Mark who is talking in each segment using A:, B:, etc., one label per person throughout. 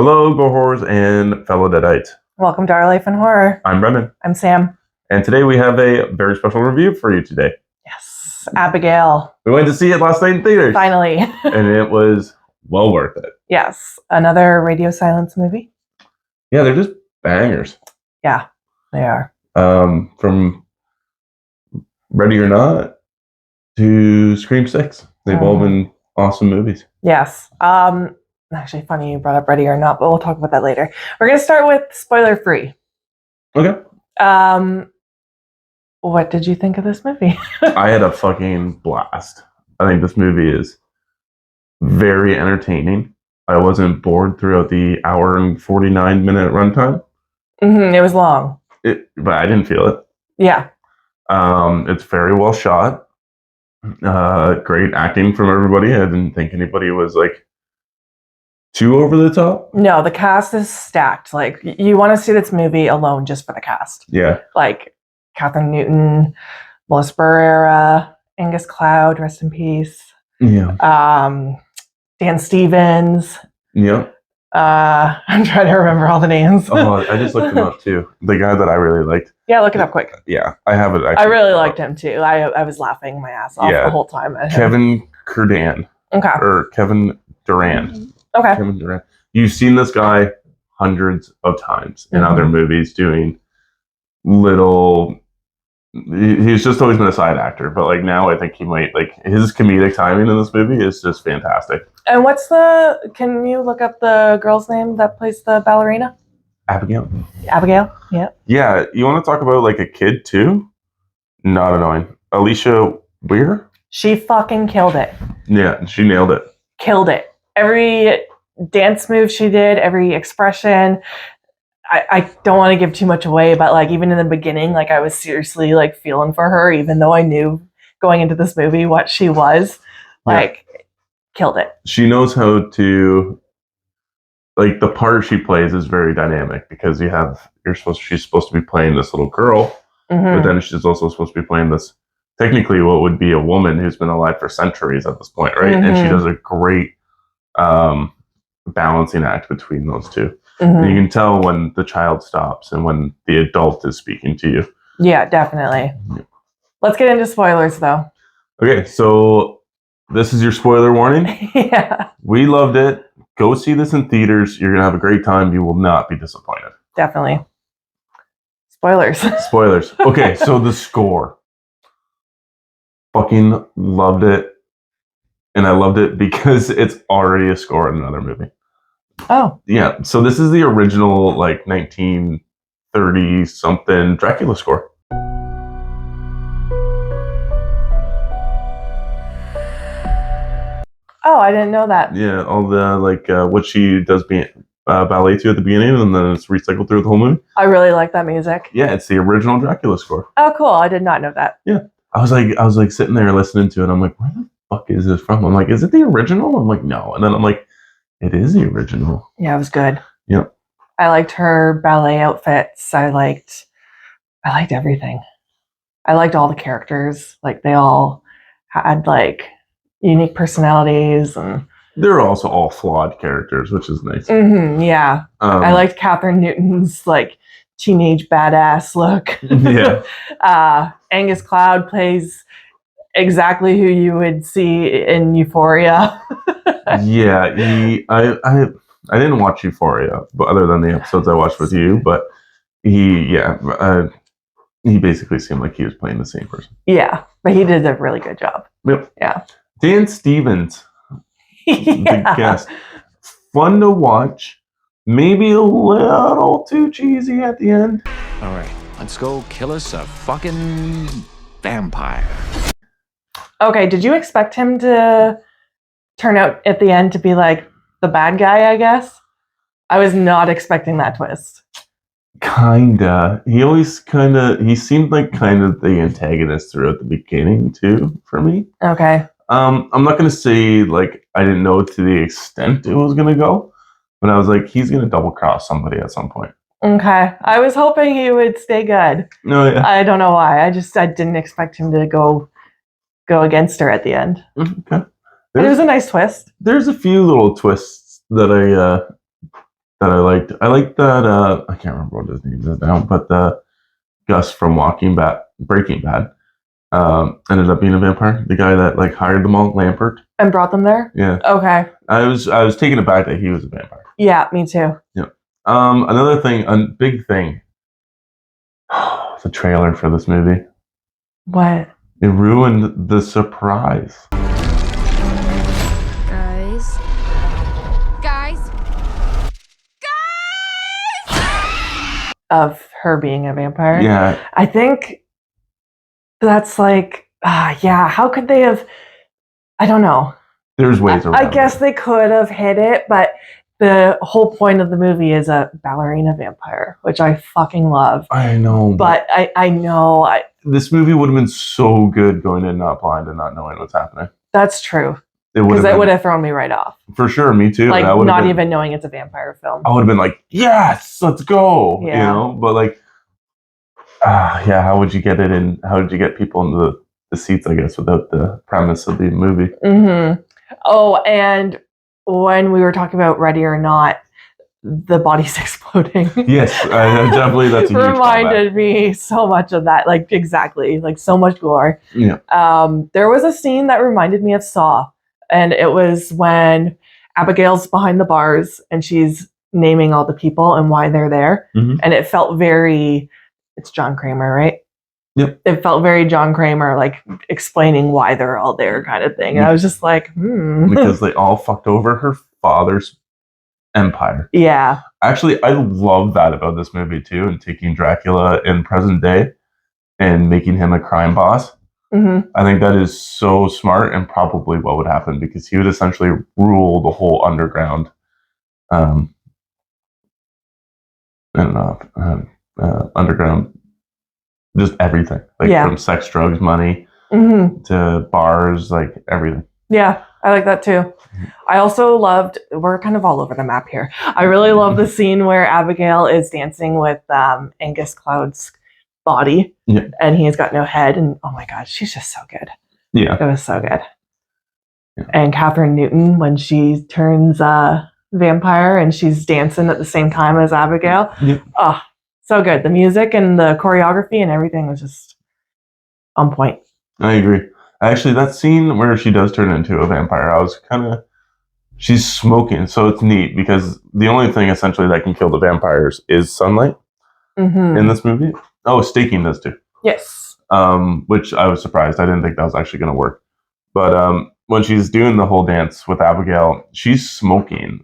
A: Hello, Go Horrors and fellow Deadites.
B: Welcome to Our Life in Horror.
A: I'm Brendan.
B: I'm Sam.
A: And today we have a very special review for you today.
B: Yes, Abigail.
A: We went to see it last night in theaters.
B: Finally.
A: And it was well worth it.
B: Yes, another radio silence movie.
A: Yeah, they're just bangers.
B: Yeah, they are.
A: From Ready or Not to Scream 6. They've all been awesome movies.
B: Yes. Actually, funny you brought up Ready or Not, but we'll talk about that later. We're going to start with spoiler free.
A: Okay.
B: What did you think of this movie?
A: I had a fucking blast. I think this movie is very entertaining. I wasn't bored throughout the hour and 49-minute runtime.
B: It was long.
A: But I didn't feel it.
B: Yeah.
A: It's very well shot. Great acting from everybody. I didn't think anybody was like too over the top.
B: No, the cast is stacked. Like, you want to see this movie alone just for the cast.
A: Yeah.
B: Like Catherine Newton, Melissa Barrera, Angus Cloud, rest in peace.
A: Yeah.
B: Dan Stevens.
A: Yeah.
B: I'm trying to remember all the names.
A: Oh, I just looked him up too. The guy that I really liked.
B: Yeah, look it up quick.
A: Yeah, I have it. Actually.
B: I really liked him too. I was laughing my ass off the whole time at him.
A: Kevin Curdan.
B: Okay.
A: Or Kevin Durand.
B: Okay.
A: Kevin Durand. You've seen this guy hundreds of times in other movies doing little. He's just always been a side actor, but like now I think he might his comedic timing in this movie is just fantastic.
B: And can you look up the girl's name that plays the ballerina?
A: Abigail.
B: Abigail, yeah.
A: Yeah, you want to talk about like a kid too? Not annoying. Alicia Weir?
B: She fucking killed it.
A: Yeah, she nailed it.
B: Killed it. Every dance move she did, every expression. I don't want to give too much away, but like even in the beginning, like I was seriously like feeling for her, even though I knew going into this movie what she was. Killed it.
A: She knows how to, like, the part she plays is very dynamic because she's supposed to be playing this little girl, but then she's also supposed to be playing this technically what would be a woman who's been alive for centuries at this point, right? And she does a great balancing act between those two. And you can tell when the child stops and when the adult is speaking to you.
B: Yeah, definitely. Let's get into spoilers, though.
A: Okay, so this is your spoiler warning.
B: Yeah.
A: We loved it. Go see this in theaters. You're going to have a great time. You will not be disappointed.
B: Definitely. Spoilers.
A: Spoilers. Okay, so the score. Fucking loved it. And I loved it because it's already a score in another movie.
B: Oh.
A: Yeah, so this is the original, like, 1930-something Dracula score.
B: Oh, I didn't know that.
A: Yeah, all the, like, what she does ballet to at the beginning, and then it's recycled through the whole movie.
B: I really like that music.
A: Yeah, it's the original Dracula score.
B: Oh, cool. I did not know that.
A: Yeah. I was like sitting there listening to it. I'm like, where the fuck is this from? I'm like, is it the original? I'm like, no. And then I'm like, it is the original.
B: Yeah, it was good.
A: Yeah.
B: I liked her ballet outfits. I liked everything. I liked all the characters. Like, they all had like unique personalities, and
A: they're also all flawed characters, which is nice.
B: Yeah. I liked Catherine Newton's like teenage badass look.
A: Yeah.
B: Angus Cloud plays exactly who you would see in Euphoria.
A: Yeah, I didn't watch Euphoria, but other than the episodes I watched with you, but he basically seemed like he was playing the same person.
B: Yeah, but he did a really good job.
A: Yep.
B: Yeah.
A: Dan Stevens, the guest, fun to watch. Maybe a little too cheesy at the end.
C: All right, let's go kill us a fucking vampire.
B: Okay, did you expect him to turn out at the end to be like the bad guy, I guess? I was not expecting that twist.
A: Kinda. He seemed like kind of the antagonist throughout the beginning too, for me.
B: Okay.
A: I'm not gonna say like I didn't know to the extent it was gonna go, but I was like, he's gonna double cross somebody at some point.
B: Okay. I was hoping he would stay good.
A: No, yeah.
B: I don't know why. I didn't expect him to go against her at the end.
A: Okay.
B: But it was a nice twist.
A: There's a few little twists that that I liked. I liked that. I can't remember what his name is now, but the Gus from Breaking Bad, ended up being a vampire. The guy that like hired them all, Lampert.
B: And brought them there?
A: Yeah.
B: Okay.
A: I was taken aback that he was a vampire.
B: Yeah, me too.
A: Yeah. Another thing, a big thing. The trailer for this movie.
B: What?
A: It ruined the surprise.
D: Guys.
B: Of her being a vampire?
A: Yeah.
B: I think that's like, yeah, how could they have? I don't know.
A: There's ways around
B: I guess they could have hit it, but the whole point of the movie is a ballerina vampire, which I fucking love.
A: I know.
B: But I know.
A: This movie would have been so good going in not blind and not knowing what's happening.
B: That's true.
A: It
B: Because that would have thrown me right off.
A: For sure, me too.
B: Like, not even knowing it's a vampire film.
A: I would have been like, yes, let's go.
B: Yeah.
A: You know? But like, yeah, how would you get it in? How did you get people into the seats, I guess, without the premise of the movie?
B: Mm-hmm. Oh, and when we were talking about Ready or Not, the body's exploding.
A: Yes, definitely. That's a huge
B: reminded me so much of that. Like, exactly, like so much gore.
A: Yeah.
B: There was a scene that reminded me of Saw, and it was when Abigail's behind the bars and she's naming all the people and why they're there, and it felt very. It's John Kramer, right?
A: Yep.
B: It felt very John Kramer, like explaining why they're all there, kind of thing. And I was just like,
A: because they all fucked over her father's empire.
B: Yeah.
A: Actually, I love that about this movie too, and taking Dracula in present day and making him a crime boss. I think that is so smart and probably what would happen, because he would essentially rule the whole underground, underground, just everything, like from sex, drugs, money to bars, like everything.
B: Yeah, I like that too. I also loved, we're kind of all over the map here. I really love the scene where Abigail is dancing with Angus Cloud's body, and he's got no head, and oh my god, she's just so good.
A: Yeah.
B: It was so good. Yeah. And Catherine Newton, when she turns vampire and she's dancing at the same time as Abigail. Oh, so good. The music and the choreography and everything was just on point.
A: I agree. Actually, that scene where she does turn into a vampire, I was she's smoking, so it's neat, because the only thing essentially that can kill the vampires is sunlight in this movie. Oh, staking does too.
B: Yes.
A: Which I was surprised. I didn't think that was actually going to work. But when she's doing the whole dance with Abigail, she's smoking.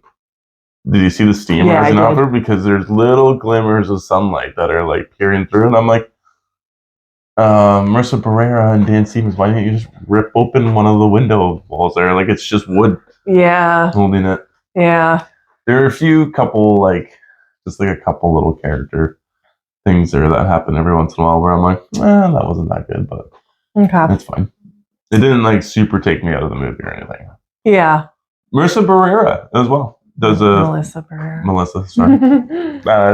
A: Did you see the steam rising off her? Because there's little glimmers of sunlight that are like peering through, and I'm like, Marissa Barrera and Dan Stevens, why didn't you just rip open one of the window walls there? Like, it's just wood.
B: Yeah.
A: Holding it.
B: Yeah.
A: There are a couple little character things there that happen every once in a while where I'm like, that wasn't that good, but it's fine. It didn't like super take me out of the movie or anything.
B: Yeah.
A: Marissa Barrera as well.
B: Melissa Barrera.
A: Melissa, sorry.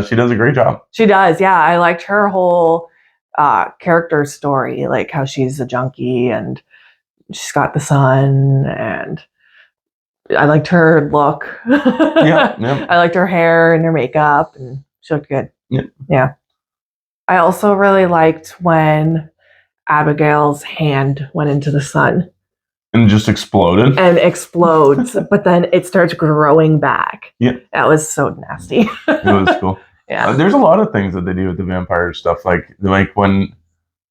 A: She does a great job.
B: She does, yeah. I liked her whole character story, like how she's a junkie and she's got the son, and I liked her look.
A: Yeah.
B: I liked her hair and her makeup, and she looked good. Yeah. I also really liked when Abigail's hand went into the sun.
A: And just exploded.
B: And explodes, but then it starts growing back.
A: Yeah.
B: That was so nasty.
A: It was cool.
B: Yeah.
A: There's a lot of things that they do with the vampire stuff. Like when,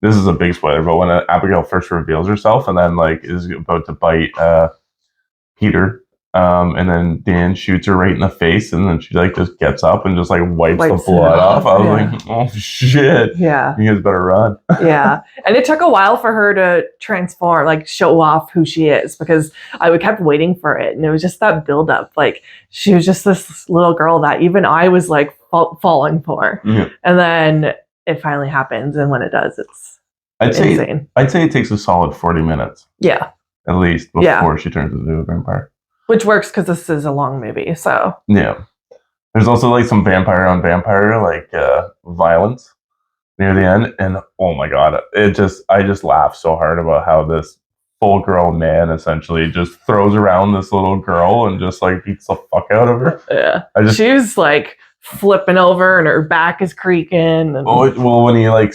A: this is a big spoiler, but when Abigail first reveals herself and then like is about to bite Peter, and then Dan shoots her right in the face, and then she like just gets up and just like wipes the blood off. I was like, oh shit.
B: Yeah.
A: You guys better run.
B: Yeah. And it took a while for her to transform, like show off who she is, because I kept waiting for it. And it was just that buildup. Like she was just this little girl that even I was like falling for.
A: Yeah.
B: And then it finally happens. And when it does, it's insane.
A: I'd say it takes a solid 40 minutes.
B: Yeah.
A: At least before she turns into a vampire. Which
B: works because this is a long movie, so.
A: Yeah. There's also like some vampire on vampire, like violence near the end. And oh my God, I just laughed so hard about how this full-grown man essentially just throws around this little girl and just like beats the fuck out of her.
B: Yeah. She was like flipping over and her back is creaking. And...
A: well, when he like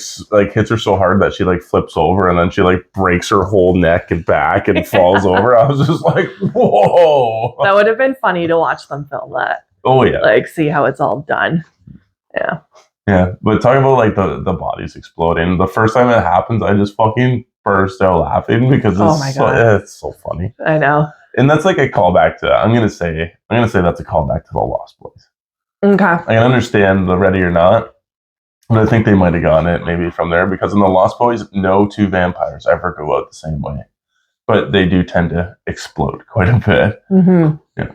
A: hits her so hard that she like flips over and then she like breaks her whole neck and back and falls over, I was just like, whoa.
B: That would have been funny to watch them film that.
A: Oh yeah.
B: Like see how it's all done. Yeah.
A: Yeah, but talking about like the bodies exploding, the first time it happens, I just fucking burst out laughing because it's so funny.
B: I know.
A: And that's like a callback to I'm gonna say that's a callback to the Lost Boys.
B: Okay.
A: I can understand the Ready or Not, but I think they might have gotten it maybe from there because in the Lost Boys, no two vampires ever go out the same way, but they do tend to explode quite a bit.
B: Mm-hmm.
A: Yeah.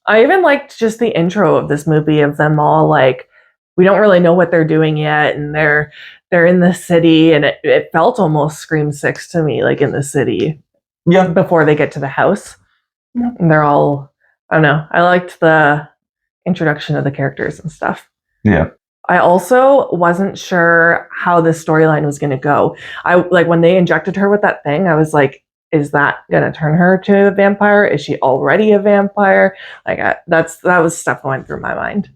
B: I even liked just the intro of this movie of them all like we don't really know what they're doing yet, and they're in the city, and it felt almost Scream 6 to me, like in the city.
A: Yeah.
B: Before they get to the house, and they're all I don't know. I liked the introduction of the characters and stuff.
A: Yeah.
B: I also wasn't sure how the storyline was going to go. I like when they injected her with that thing. I was like, is that going to turn her to a vampire? Is she already a vampire? Like that was stuff going through my mind.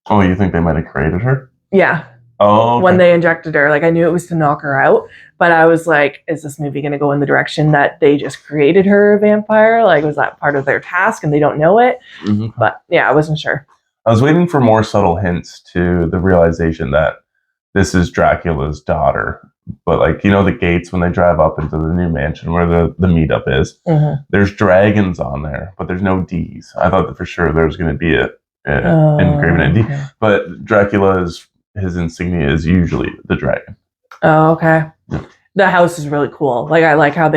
A: Oh, you think they might have created her?
B: Yeah.
A: Oh. Okay.
B: When they injected her, like I knew it was to knock her out, but I was like, is this movie going to go in the direction that they just created her a vampire? Like, was that part of their task and they don't know it?
A: Mm-hmm.
B: But yeah, I wasn't sure.
A: I was waiting for more subtle hints to the realization that this is Dracula's daughter. But like, you know, the gates when they drive up into the new mansion where the meetup is, there's dragons on there, but there's no D's. I thought that for sure there was going to be engraving a D. Okay. But Dracula's his insignia is usually the dragon.
B: Oh, okay.
A: Yeah.
B: The house is really cool. Like I like how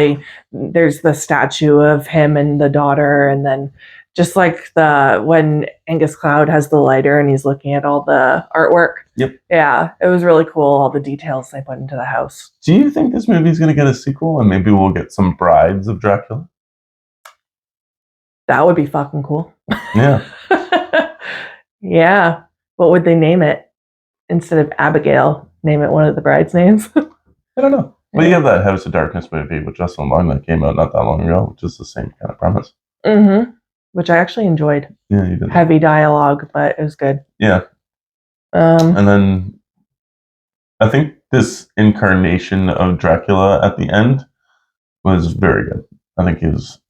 B: there's the statue of him and the daughter, and then just like when Angus Cloud has the lighter and he's looking at all the artwork.
A: Yep.
B: Yeah, it was really cool. All the details they put into the house.
A: Do you think this movie's going to get a sequel and maybe we'll get some brides of Dracula?
B: That would be fucking cool.
A: Yeah.
B: Yeah. What would they name it? Instead of Abigail, name it one of the brides' names.
A: I don't know. Well, you have that House of Darkness movie with Justin Long that came out not that long ago, which is the same kind of premise.
B: Mm-hmm. Which I actually enjoyed.
A: Yeah, you did.
B: Heavy dialogue, but it was good.
A: Yeah. And then I think this incarnation of Dracula at the end was very good. I think he was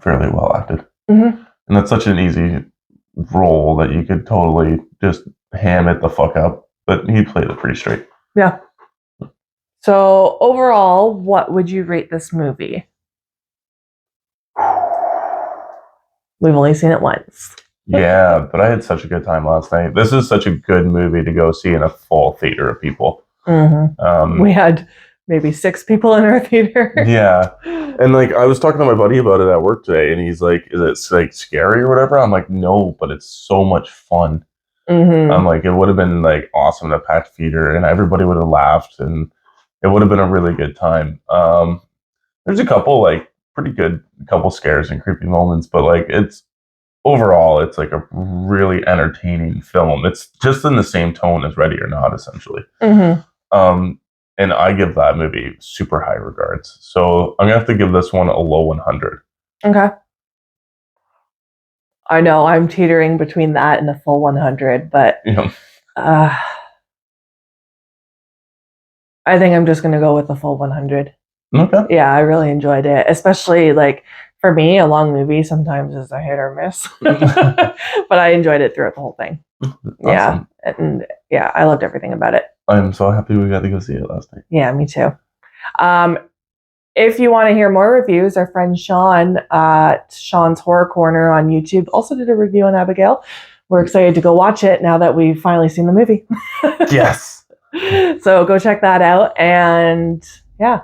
A: fairly well acted.
B: Mm-hmm.
A: And that's such an easy role that you could totally just ham it the fuck up. But he played it pretty straight.
B: Yeah. So overall, what would you rate this movie? We've only seen it once.
A: Yeah, but I had such a good time last night. This is such a good movie to go see in a full theater of people.
B: Mm-hmm. We had maybe 6 people in our theater.
A: Yeah. And like I was talking to my buddy about it at work today, and he's like, is it like scary or whatever? I'm like, no, but it's so much fun.
B: Mm-hmm.
A: I'm like, it would have been like awesome to packed theater and everybody would have laughed and it would have been a really good time. There's a couple like pretty good couple scares and creepy moments, but like it's overall it's like a really entertaining film. It's just in the same tone as Ready or Not, essentially.
B: Mm-hmm.
A: And I give that movie super high regards. So I'm gonna have to give this one a low 100.
B: Okay. I know I'm teetering between that and the full 100, but
A: yeah.
B: I think I'm just gonna go with the full 100.
A: Okay.
B: Yeah, I really enjoyed it, especially like for me, a long movie sometimes is a hit or miss, but I enjoyed it throughout the whole thing. Awesome. Yeah, and yeah, I loved everything about it.
A: I'm so happy we got to go see it last night.
B: Yeah, me too. If you want to hear more reviews, our friend Sean at Sean's Horror Corner on YouTube also did a review on Abigail. We're excited to go watch it now that we've finally seen the movie.
A: Yes.
B: So go check that out. And yeah,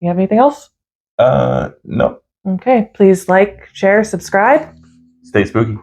B: you have anything else?
A: No.
B: Okay. Please like, share, subscribe.
A: Stay spooky.